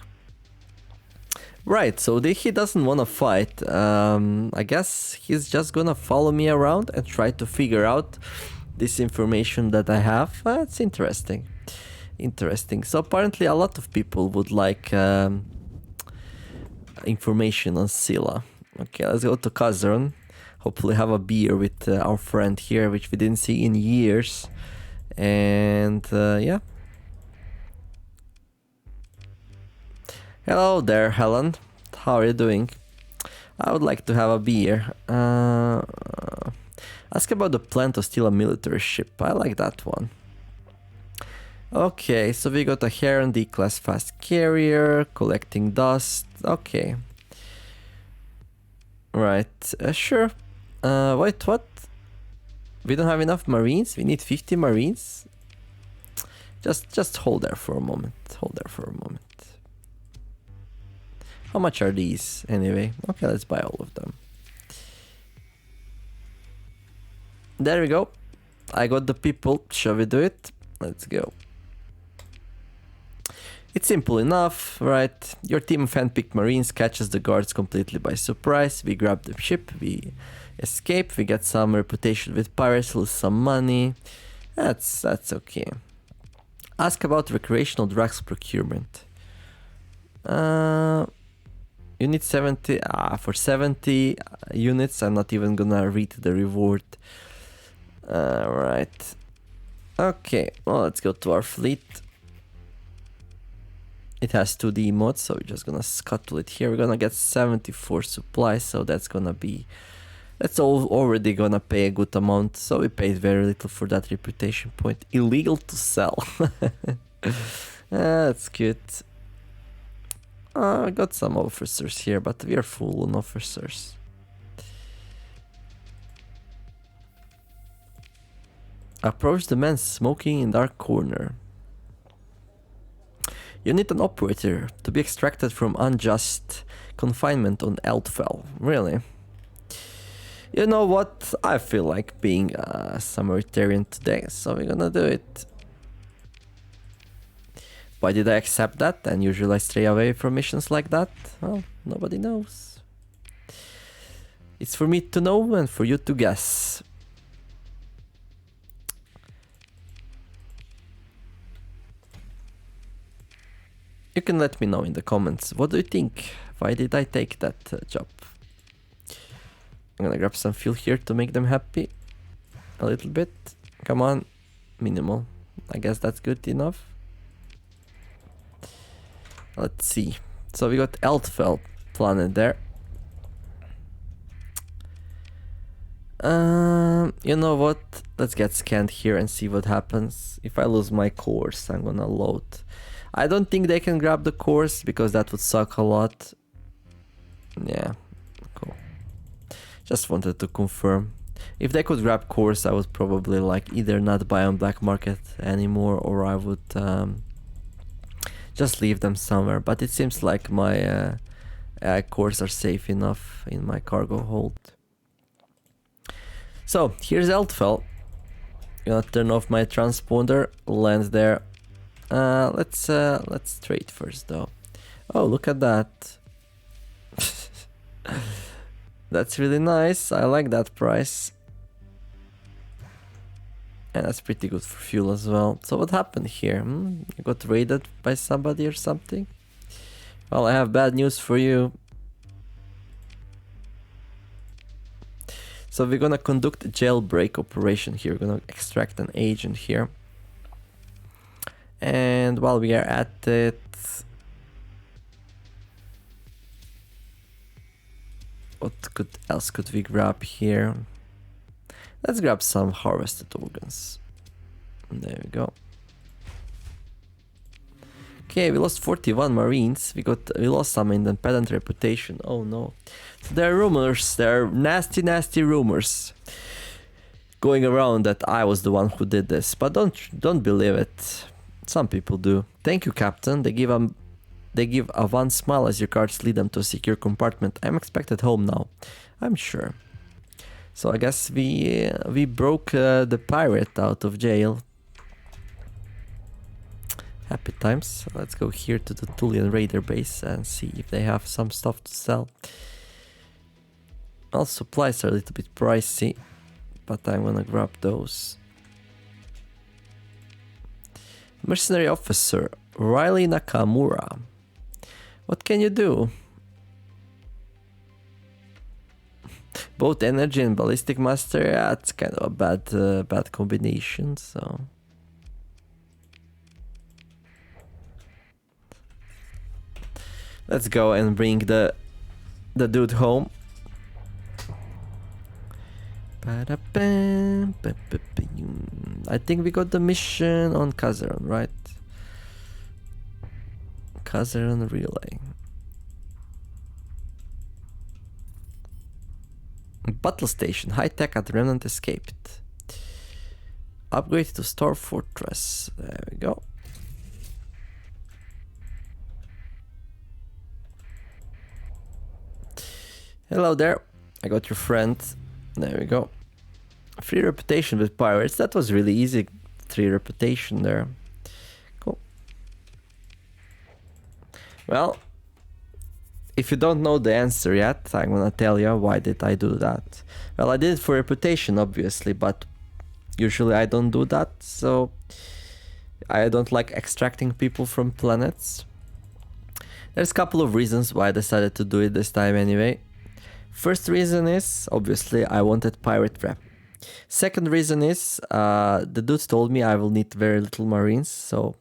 Right, so he doesn't want to fight. I guess he's just gonna follow me around and try to figure out this information that I have. It's interesting. Interesting. So apparently a lot of people would like information on Scylla. Okay, let's go to Kazern. Hopefully have a beer with our friend here, which we didn't see in years. And yeah. Hello there, Helen. How are you doing? I would like to have a beer. Ask about the plan to steal a military ship. I like that one. Okay, so we got a Heron D-class fast carrier, collecting dust. Okay. Right, sure. Wait, what? We don't have enough marines? We need 50 marines? Just hold there for a moment. Hold there for a moment. How much are these anyway? Okay, let's buy all of them. There we go. I got the people. Shall we do it? Let's go. It's simple enough, right? Your team of handpicked marines catches the guards completely by surprise. We grab the ship, we escape, we get some reputation with pirates, lose some money. That's okay. Ask about recreational drugs procurement. You need 70, for 70 units, I'm not even gonna read the reward. Right. Okay, well, let's go to our fleet. It has 2D mods, so we're just gonna scuttle it here. We're gonna get 74 supplies, so that's already gonna pay a good amount. So we paid very little for that reputation point. Illegal to sell. That's cute. I got some officers here, but we are full on officers. Approach the man smoking in dark corner. You need an operator to be extracted from unjust confinement on Eldfell. Really? You know what? I feel like being a Samaritan today, so we're gonna do it. Why did I accept that? And usually I stray away from missions like that? Well, nobody knows. It's for me to know and for you to guess. You can let me know in the comments. What do you think? Why did I take that job? I'm gonna grab some fuel here to make them happy. A little bit. Come on. Minimal. I guess that's good enough. Let's see. So we got Eldfell planet there. You know what? Let's get scanned here and see what happens. If I lose my course, I'm gonna load. I don't think they can grab the course because that would suck a lot. Yeah, cool. Just wanted to confirm. If they could grab course, I would probably like either not buy on black market anymore, or I would just leave them somewhere. But it seems like my cores are safe enough in my cargo hold. So here's Eldfell. Gonna turn off my transponder, land there. Let's trade first though. Oh, look at that. That's really nice. I like that price. And that's pretty good for fuel as well. So what happened here? You got raided by somebody or something? Well, I have bad news for you. So we're gonna conduct a jailbreak operation here. We're gonna extract an agent here. And while we are at it, what else could we grab here? Let's grab some harvested organs. There we go. Okay, we lost 41 marines. We lost some independent reputation. Oh no. So there are rumors, there are nasty rumors going around that I was the one who did this, but don't believe it. Some people do. Thank you, Captain. They give a one smile as your guards lead them to a secure compartment. I'm expected home now. I'm sure. So I guess we broke the pirate out of jail. Happy times. Let's go here to the Tulian Raider base and see if they have some stuff to sell. All supplies are a little bit pricey, but I'm gonna grab those. Mercenary officer Riley Nakamura. What can you do? Both energy and ballistic master. Yeah, it's kind of a bad combination. So. Let's go and bring the dude home. I think we got the mission on Kazaron, right? Kazaron relay. Battle station. High tech at Remnant escaped. Upgrade to Star Fortress. There we go. Hello there, I got your friend. There we go. 3 reputation with pirates. That was really easy. 3 reputation there. Cool. Well, if you don't know the answer yet, I'm gonna tell you why did I do that. Well, I did it for reputation, obviously, but usually I don't do that. So I don't like extracting people from planets. There's a couple of reasons why I decided to do it this time anyway. First reason is, obviously, I wanted pirate rep. Second reason is, the dude told me I will need very little marines, so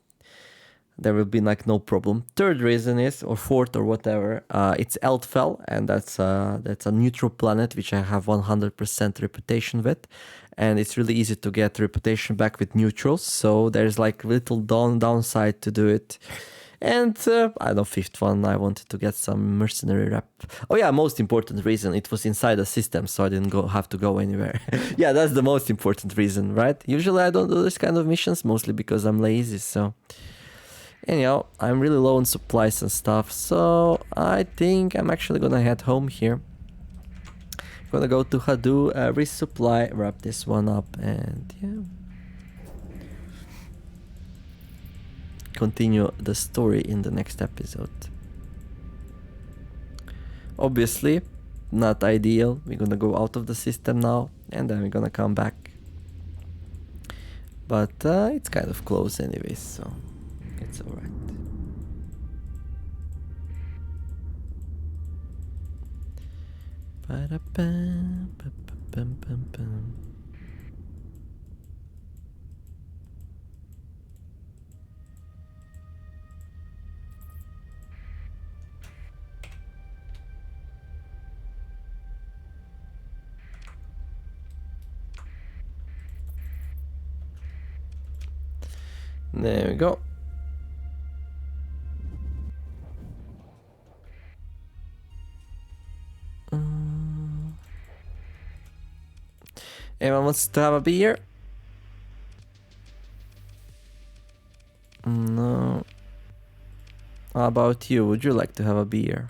there will be like no problem. Third reason is, or fourth or whatever, it's Eldfell, and that's a neutral planet which I have 100% reputation with, and it's really easy to get reputation back with neutrals, so there's like little downside to do it. And I don't know, fifth one, I wanted to get some mercenary rep. Oh yeah, most important reason, it was inside the system, so I didn't have to go anywhere. Yeah, that's the most important reason, right? Usually I don't do this kind of missions, mostly because I'm lazy, so... Anyhow, I'm really low on supplies and stuff, so I think I'm actually gonna head home here. Gonna go to Hadu, resupply, wrap this one up, and yeah. Continue the story in the next episode. Obviously, not ideal. We're gonna go out of the system now, and then we're gonna come back. But it's kind of close anyways, so it's alright. There we go. Anyone wants to have a beer? No. How about you? Would you like to have a beer?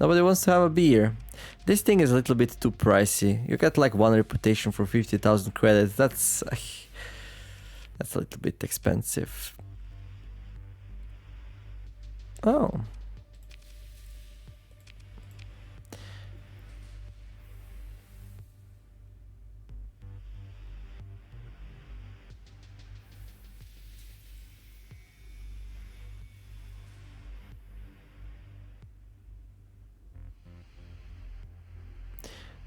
Nobody wants to have a beer. This thing is a little bit too pricey. You get like 1 reputation for 50,000 credits. That's a little bit expensive. Oh.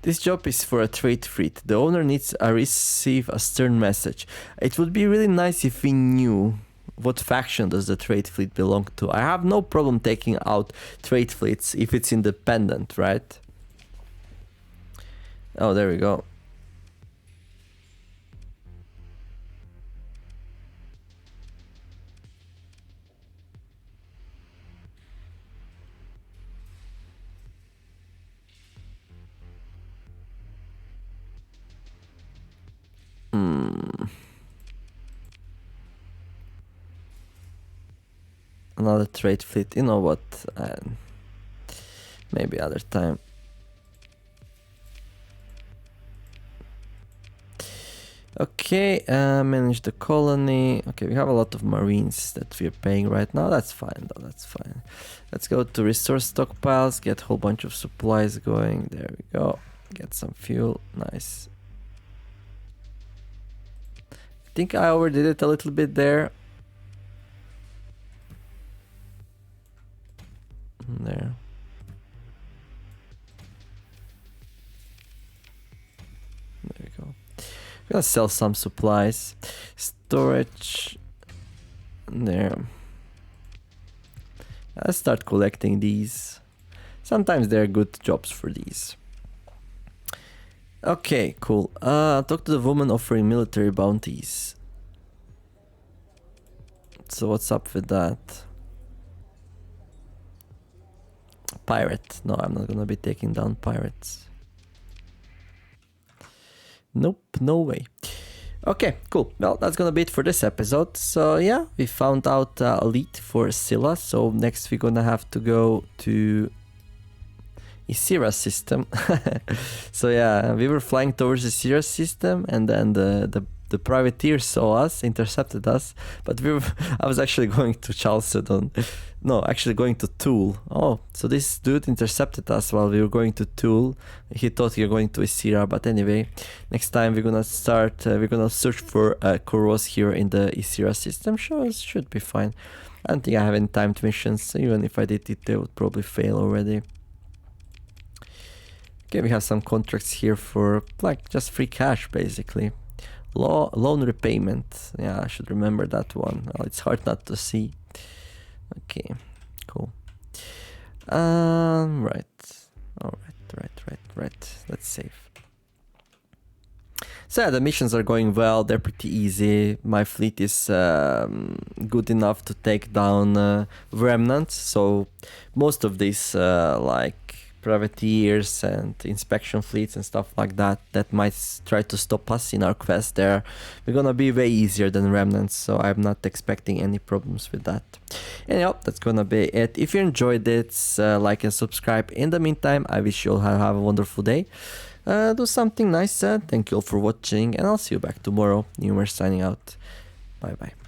This job is for a trade fleet. The owner needs to receive a stern message. It would be really nice if we knew what faction does the trade fleet belong to. I have no problem taking out trade fleets if it's independent, right? Oh, there we go. Another trade fleet. You know what? Maybe other time. Okay, manage the colony. Okay, we have a lot of marines that we're paying right now. That's fine though, that's fine. Let's go to resource stockpiles, get a whole bunch of supplies going. There we go. Get some fuel. Nice. I think I overdid it a little bit there. There. There we go. We're gonna sell some supplies. Storage. There. Let's start collecting these. Sometimes they're good jobs for these. Okay, cool. Talk to the woman offering military bounties. So what's up with that? Pirate. No, I'm not gonna be taking down pirates. Nope, no way. Okay, cool. Well, that's gonna be it for this episode. So yeah, we found out a lead for Scylla. So next we're gonna have to go to Isira system. So yeah, we were flying towards the Isira system, and then the privateer saw us, intercepted us, but I was actually going to Chalcedon. No, actually going to Toul. Oh, so this dude intercepted us while we were going to Toul. He thought we were going to Isira, but anyway, next time we're gonna start, we're gonna search for Koros here in the Isira system. Sure, should be fine. I don't think I have any timed missions, so even if I did it, they would probably fail already. Okay, we have some contracts here for, like, just free cash, basically. Loan repayment. Yeah, I should remember that one. Well, it's hard not to see. Okay, cool. Right. Right. Let's save. So yeah, the missions are going well. They're pretty easy. My fleet is good enough to take down remnants. So most of these, like privateers and inspection fleets and stuff like that, that might try to stop us in our quest there, we're gonna be way easier than remnants, so I'm not expecting any problems with that. Anyhow, that's gonna be it. If you enjoyed it, like and subscribe. In the meantime, I wish you all have a wonderful day. Do something nice. Thank you all for watching, and I'll see you back tomorrow. youuuu signing out. Bye bye.